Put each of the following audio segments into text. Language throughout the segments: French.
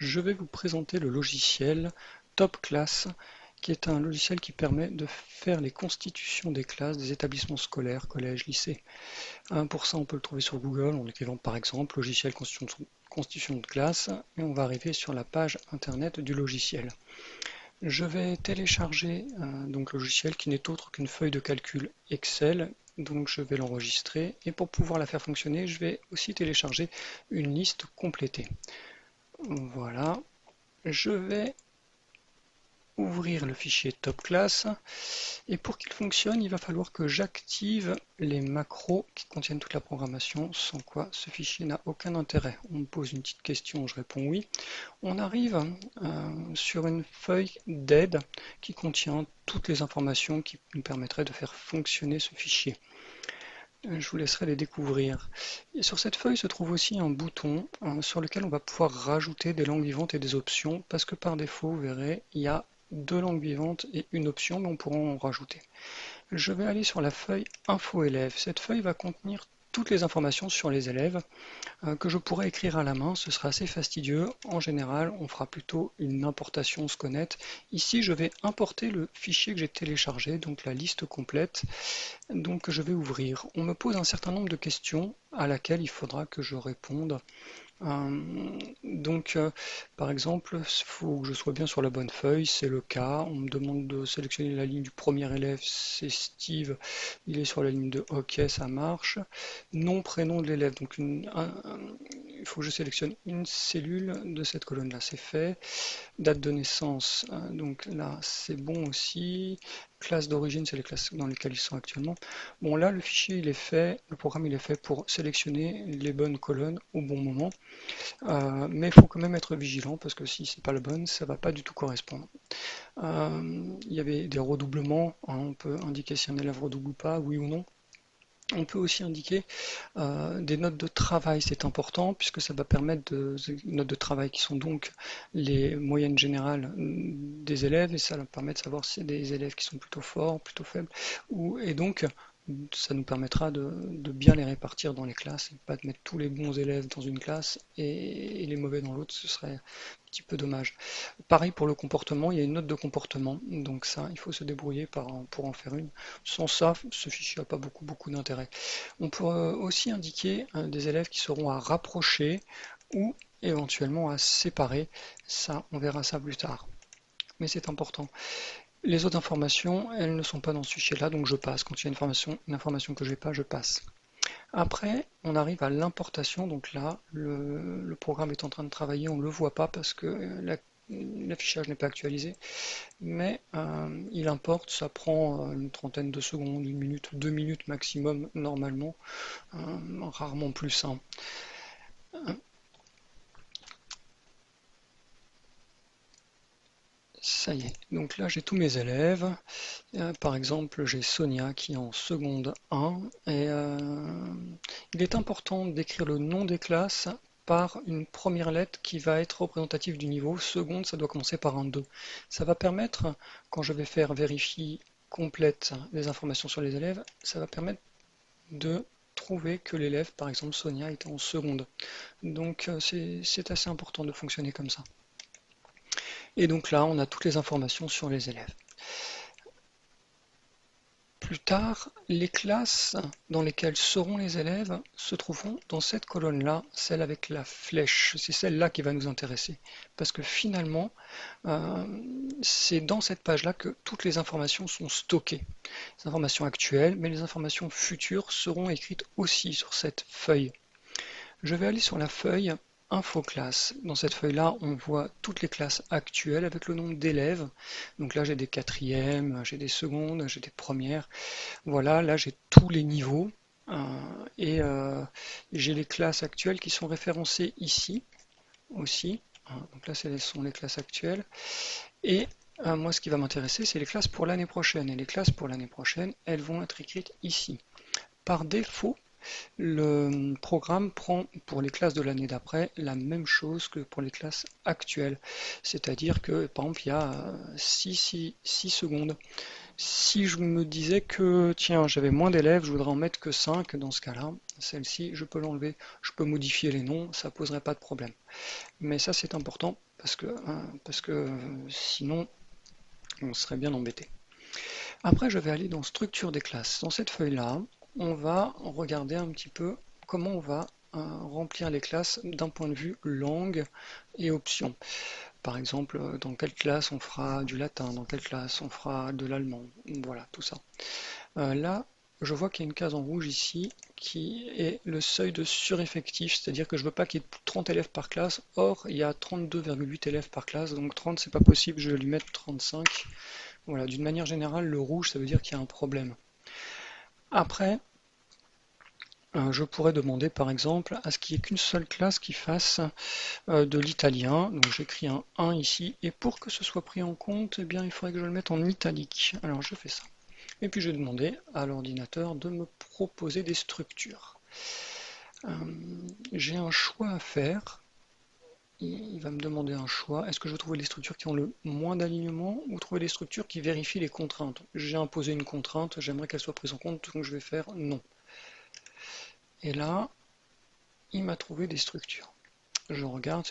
Je vais vous présenter le logiciel TopClass, qui est un logiciel qui permet de faire les constitutions des classes des établissements scolaires, collèges, lycées. Pour ça, on peut le trouver sur Google en écrivant par exemple logiciel constitution de classe, et on va arriver sur la page internet du logiciel. Je vais télécharger donc le logiciel qui n'est autre qu'une feuille de calcul Excel, donc je vais l'enregistrer, et pour pouvoir la faire fonctionner, je vais aussi télécharger une liste complétée. Voilà, je vais ouvrir le fichier TopClass et pour qu'il fonctionne, il va falloir que j'active les macros qui contiennent toute la programmation, sans quoi ce fichier n'a aucun intérêt. On me pose une petite question, je réponds oui. On arrive sur une feuille d'aide qui contient toutes les informations qui nous permettraient de faire fonctionner ce fichier. Je vous laisserai les découvrir. Et sur cette feuille se trouve aussi un bouton sur lequel on va pouvoir rajouter des langues vivantes et des options, parce que par défaut, vous verrez, il y a deux langues vivantes et une option, mais on pourra en rajouter. Je vais aller sur la feuille Info élèves. Cette feuille va contenir toutes les informations sur les élèves que je pourrais écrire à la main. Ce sera assez fastidieux. En général, on fera plutôt une importation Sconet. Ici, je vais importer le fichier que j'ai téléchargé, donc la liste complète. Donc je vais ouvrir. On me pose un certain nombre de questions à laquelle il faudra que je réponde. Par exemple, il faut que je sois bien sur la bonne feuille, c'est le cas. On me demande de sélectionner la ligne du premier élève, c'est Steve, il est sur la ligne de OK, ça marche. Nom, prénom de l'élève, donc il faut que je sélectionne une cellule de cette colonne-là, c'est fait. Date de naissance, donc là c'est bon aussi. Classe d'origine, c'est les classes dans lesquelles ils sont actuellement. Bon là le fichier il est fait, le programme il est fait pour sélectionner les bonnes colonnes au bon moment. Mais il faut quand même être vigilant parce que si c'est pas la bonne, ça va pas du tout correspondre. Il y avait des redoublements, hein, on peut indiquer si un élève redouble ou pas, oui ou non. On peut aussi indiquer des notes de travail, c'est important puisque ça va permettre des notes de travail qui sont donc les moyennes générales des élèves et ça va permettre de savoir si c'est des élèves qui sont plutôt forts, plutôt faibles, et donc ça nous permettra de bien les répartir dans les classes et pas de mettre tous les bons élèves dans une classe et les mauvais dans l'autre, ce serait un petit peu dommage. Pareil pour le comportement, il y a une note de comportement, donc ça, il faut se débrouiller pour en faire une. Sans ça, ce fichier n'a pas beaucoup d'intérêt. On peut aussi indiquer des élèves qui seront à rapprocher ou éventuellement à séparer. Ça, on verra ça plus tard. Mais c'est important. Les autres informations, elles ne sont pas dans ce fichier-là, donc je passe. Quand il y a une information que je n'ai pas, je passe. Après, on arrive à l'importation. Donc là, le programme est en train de travailler. On ne le voit pas parce que l'affichage n'est pas actualisé. Mais il importe. Ça prend une trentaine de secondes, une minute, 2 minutes maximum normalement. Rarement plus. Ça y est. Donc là, j'ai tous mes élèves. Par exemple, j'ai Sonia qui est en seconde 1 et il est important d'écrire le nom des classes par une première lettre qui va être représentative du niveau. Seconde, ça doit commencer par un 2. Ça va permettre, quand je vais faire vérifier complète les informations sur les élèves, ça va permettre de trouver que l'élève, par exemple Sonia, était en seconde. Donc c'est assez important de fonctionner comme ça. Et donc là, on a toutes les informations sur les élèves. Plus tard, les classes dans lesquelles seront les élèves se trouveront dans cette colonne-là, celle avec la flèche. C'est celle-là qui va nous intéresser. Parce que finalement, c'est dans cette page-là que toutes les informations sont stockées. Les informations actuelles, mais les informations futures seront écrites aussi sur cette feuille. Je vais aller sur la feuille Info classe. Dans cette feuille-là, on voit toutes les classes actuelles avec le nombre d'élèves. Donc là, j'ai des quatrièmes, j'ai des secondes, j'ai des premières. Voilà, là, j'ai tous les niveaux. Et j'ai les classes actuelles qui sont référencées ici aussi. Donc là, ce sont les classes actuelles. Et moi, ce qui va m'intéresser, c'est les classes pour l'année prochaine. Et les classes pour l'année prochaine, elles vont être écrites ici. Par défaut, le programme prend pour les classes de l'année d'après la même chose que pour les classes actuelles. C'est-à-dire que, par exemple, il y a 6 secondes. Si je me disais que, tiens, j'avais moins d'élèves, je voudrais en mettre que 5, dans ce cas-là, Celle-ci, je peux l'enlever, je peux modifier les noms, ça poserait pas de problème. Mais ça c'est important parce que sinon on serait bien embêté. Après, je vais aller dans structure des classes. Dans cette feuille-là, on va regarder un petit peu comment on va remplir les classes d'un point de vue langue et options. Par exemple, dans quelle classe on fera du latin, dans quelle classe on fera de l'allemand, voilà, tout ça. Là, je vois qu'il y a une case en rouge ici qui est le seuil de sureffectif, c'est-à-dire que je ne veux pas qu'il y ait 30 élèves par classe. Or, il y a 32,8 élèves par classe, donc 30 c'est pas possible, je vais lui mettre 35. Voilà, d'une manière générale, le rouge ça veut dire qu'il y a un problème. Après, je pourrais demander par exemple à ce qu'il n'y ait qu'une seule classe qui fasse de l'italien. Donc j'écris un 1 ici, et pour que ce soit pris en compte, eh bien, il faudrait que je le mette en italique. Alors je fais ça. Et puis je vais demander à l'ordinateur de me proposer des structures. J'ai un choix à faire. Il va me demander un choix. Est-ce que je veux trouver les structures qui ont le moins d'alignement ou trouver des structures qui vérifient les contraintes? J'ai imposé une contrainte, j'aimerais qu'elle soit prise en compte, donc je vais faire non. Et là, il m'a trouvé des structures. Je regarde,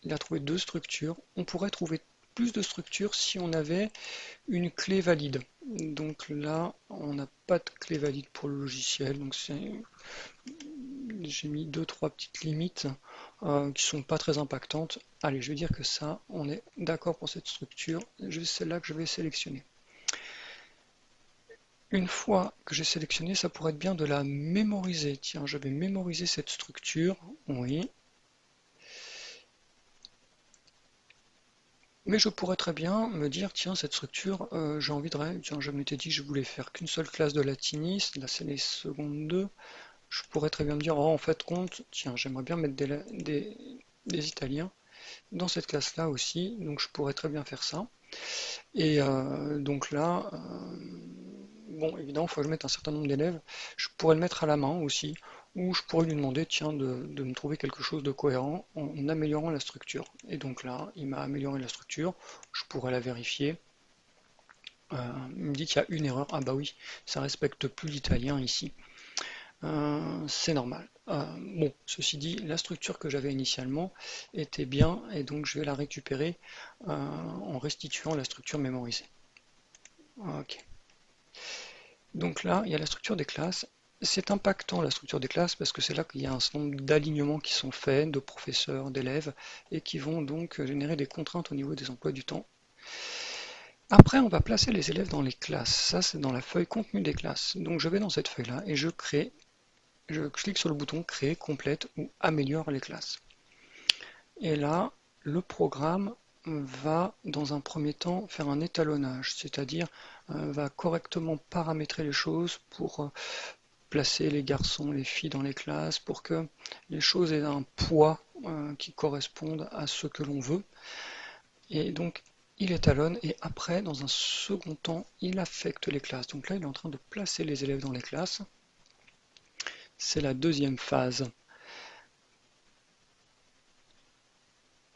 il a trouvé deux structures. On pourrait trouver plus de structures si on avait une clé valide. Donc là, on n'a pas de clé valide pour le logiciel. Donc j'ai mis deux, trois petites limites qui sont pas très impactantes. Allez, je vais dire que ça, on est d'accord pour cette structure. C'est celle-là que je vais sélectionner. Une fois que j'ai sélectionné, ça pourrait être bien de la mémoriser. Tiens, je vais mémoriser cette structure. Oui. Mais je pourrais très bien me dire, tiens, cette structure, j'ai envie de... Tiens, je m'étais dit que je voulais faire qu'une seule classe de latinistes. Là, c'est les secondes 2. Je pourrais très bien me dire, oh, en fait, compte, tiens, j'aimerais bien mettre des Italiens dans cette classe-là aussi. Donc, je pourrais très bien faire ça. Et donc là, bon, évidemment, il faut que je mette un certain nombre d'élèves. Je pourrais le mettre à la main aussi, ou je pourrais lui demander, tiens, de me trouver quelque chose de cohérent en améliorant la structure. Et donc là, il m'a amélioré la structure, je pourrais la vérifier. Il me dit qu'il y a une erreur. Ah bah oui, ça respecte plus l'italien ici. C'est normal. Bon, ceci dit, la structure que j'avais initialement était bien, et donc je vais la récupérer en restituant la structure mémorisée. Ok. Donc là, il y a la structure des classes. C'est impactant la structure des classes parce que c'est là qu'il y a un certain nombre d'alignements qui sont faits, de professeurs, d'élèves, et qui vont donc générer des contraintes au niveau des emplois du temps. Après, on va placer les élèves dans les classes. Ça, c'est dans la feuille contenu des classes. Donc je vais dans cette feuille-là et je clique sur le bouton Créer, complète ou améliore les classes. Et là, le programme va dans un premier temps faire un étalonnage, c'est-à-dire va correctement paramétrer les choses pour placer les garçons, les filles dans les classes, pour que les choses aient un poids qui corresponde à ce que l'on veut. Et donc il étalonne et après, dans un second temps, il affecte les classes. Donc là, il est en train de placer les élèves dans les classes. C'est la deuxième phase.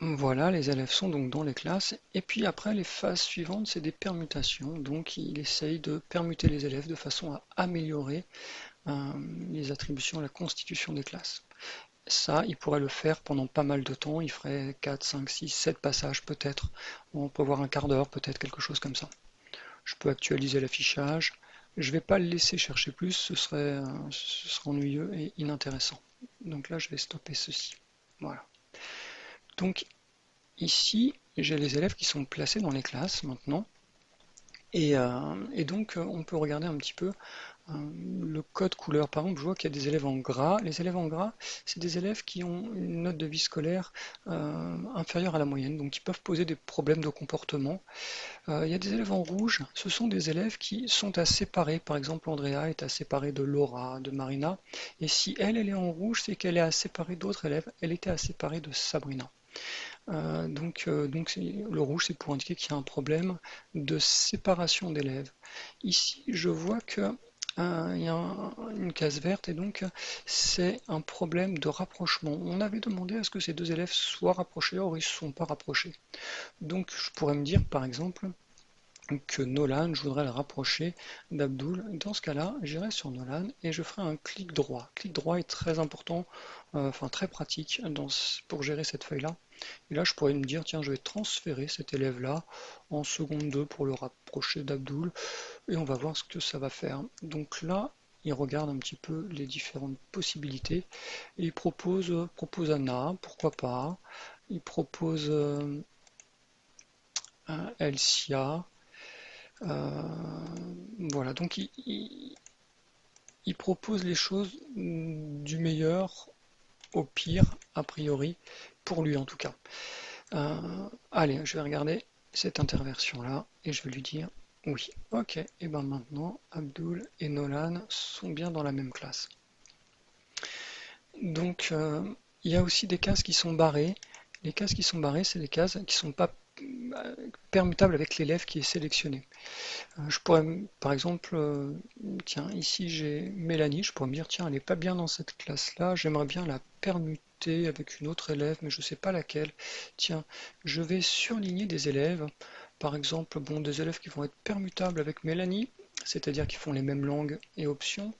Voilà, les élèves sont donc dans les classes. Et puis après, les phases suivantes, c'est des permutations. Donc il essaye de permuter les élèves de façon à améliorer les attributions, la constitution des classes. Ça, il pourrait le faire pendant pas mal de temps. Il ferait 4, 5, 6, 7 passages peut-être. On peut voir un quart d'heure, peut-être quelque chose comme ça. Je peux actualiser l'affichage. Je ne vais pas le laisser chercher plus, ce serait ennuyeux et inintéressant. Donc là, je vais stopper ceci. Voilà. Donc ici, j'ai les élèves qui sont placés dans les classes maintenant. Et donc, on peut regarder un petit peu le code couleur. Par exemple, je vois qu'il y a des élèves en gras. Les élèves en gras, c'est des élèves qui ont une note de vie scolaire inférieure à la moyenne, donc qui peuvent poser des problèmes de comportement. Il y a des élèves en rouge, ce sont des élèves qui sont à séparer. Par exemple, Andrea est à séparer de Laura, de Marina. Et si elle est en rouge, c'est qu'elle est à séparer d'autres élèves. Elle était à séparer de Sabrina. Donc le rouge, c'est pour indiquer qu'il y a un problème de séparation d'élèves. Ici, je vois que il y a une case verte et donc c'est un problème de rapprochement. On avait demandé à ce que ces deux élèves soient rapprochés, or ils ne sont pas rapprochés. Donc je pourrais me dire par exemple, que Nolan, je voudrais le rapprocher d'Abdul. Dans ce cas-là, j'irai sur Nolan et je ferai un clic droit. Clic droit est très important, enfin très pratique pour gérer cette feuille-là. Et là, je pourrais me dire, tiens, je vais transférer cet élève-là en seconde 2 pour le rapprocher d'Abdul et on va voir ce que ça va faire. Donc là, il regarde un petit peu les différentes possibilités et il propose Anna, pourquoi pas. Il propose Elsia. Voilà, donc il propose les choses du meilleur au pire, a priori, pour lui en tout cas. Allez, je vais regarder cette interversion-là et je vais lui dire oui. Ok, et ben maintenant, Abdul et Nolan sont bien dans la même classe. Donc, il y a aussi des cases qui sont barrées. Les cases qui sont barrées, c'est des cases qui ne sont pas permutables avec l'élève qui est sélectionné. Je pourrais, par exemple, tiens, ici j'ai Mélanie, je pourrais me dire, tiens, elle n'est pas bien dans cette classe-là, j'aimerais bien la permuter avec une autre élève, mais je ne sais pas laquelle. Tiens, je vais surligner des élèves, par exemple, bon, des élèves qui vont être permutables avec Mélanie, c'est-à-dire qui font les mêmes langues et options.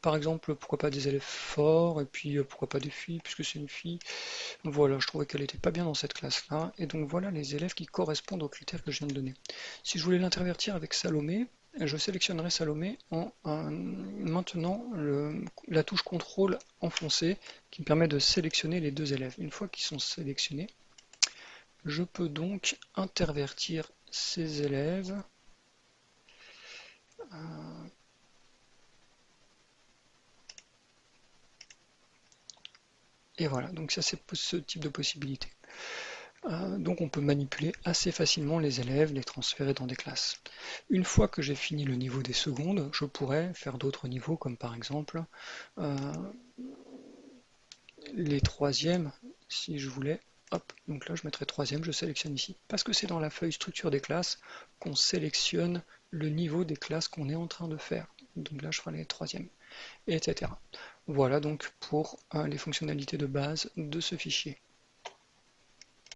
Par exemple, pourquoi pas des élèves forts, et puis pourquoi pas des filles, puisque c'est une fille. Voilà, je trouvais qu'elle n'était pas bien dans cette classe-là, et donc voilà les élèves qui correspondent aux critères que je viens de donner. Si je voulais l'intervertir avec Salomé, je sélectionnerai Salomé en maintenant la touche contrôle enfoncée qui me permet de sélectionner les deux élèves. Une fois qu'ils sont sélectionnés, je peux donc intervertir ces élèves. Et voilà, donc ça c'est ce type de possibilité. Donc on peut manipuler assez facilement les élèves, les transférer dans des classes. Une fois que j'ai fini le niveau des secondes, je pourrais faire d'autres niveaux, comme par exemple euh, les troisièmes, si je voulais. Hop, donc là je mettrai troisième, je sélectionne ici, parce que c'est dans la feuille structure des classes qu'on sélectionne le niveau des classes qu'on est en train de faire. Donc là je ferai les troisièmes, etc. Voilà donc pour les fonctionnalités de base de ce fichier.